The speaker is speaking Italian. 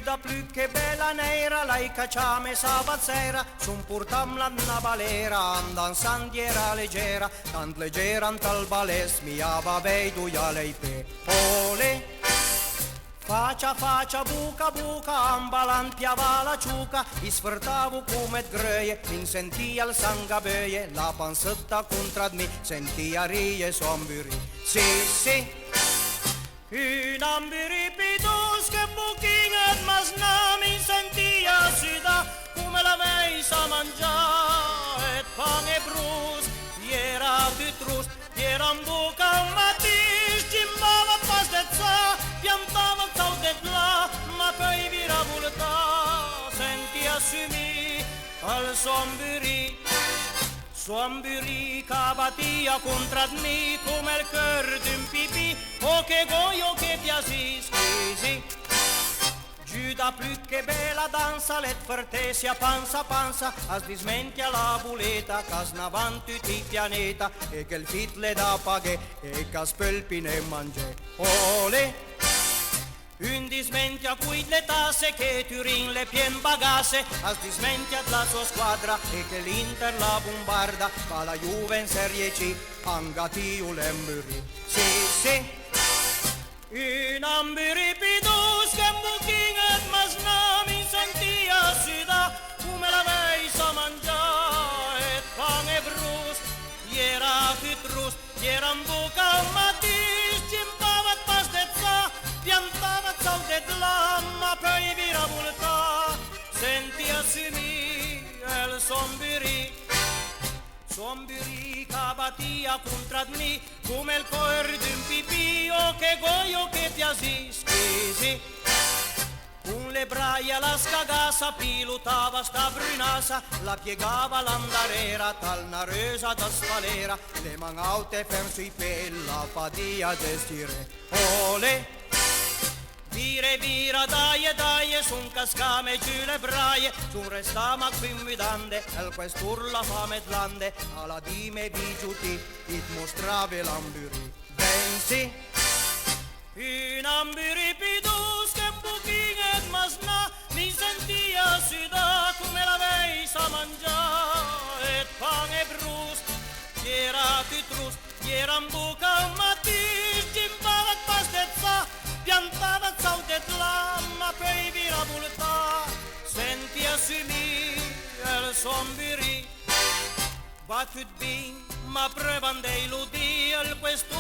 Giuda più che bella nera, lei cacciame sabat sera, sun purtam la balera, andan sandiera leggera, tant leggera tal bales, mia babei duia lei pe. Ole! Faccia, buca, ambalantiava la ciuca, i sfărtavo come grăie, mi sentia il sangaböie, la pansetta contra me, sentia rie somburi. Sì, un ambiripitus che buchinat masna, mi sentia sida, come la meisa mangia, et pan e brus, era pitrus, era in buca un matis, cimbava pastezza, piantava caudetla, ma poi vira volta, senti assumi al somburi che battia contro me come il cœur d'un pipì, oh che goio che piasischi, Giuda più che bella danza, let fertesia panza, a smentia la buleta, che snavan tutti i pianeta, e che il fit le da paghe, e che spelpine mangia. Ole! Un dismentia cui le tasse che Turin le pien bagasse, a dismentia la sua squadra e che l'Inter la bombarda, fa la Juve in Serie C, angatiu l'emburi. Sì, un ambiripidus che buchinat masna, mi sentia sida, come la meisa mangia, et pan e brus, era pitrus, era in buca un matis, cimpava pastezza, piantava caudetla, ma poi vira volta, senti assumi el somburi che battia contro me, come il cuore d'un pipì, oh che goio che piasischi, con le braie la scagassa, pilotava sta brunassa, la piegava l'andarera, tal naresa da sfalera, le manaute ferm sui pel, la fadia gestire. Ole! Vira, dai, sun cascame giù le braie, sun restama qui midande, el questur la fame tlande, alla dime bigiuti, it mostrave l'amburi. Bensi, un ambiripidus che buchinat masna, mi sentia sida come la meisa mangia, et pan e brus, era pitrus, era in buca un matis, cimpava pastezza, piantava caudetla, ma poi vira volta, senti assumi el somburi. Va tutto bene, ma provando l'udia, il questo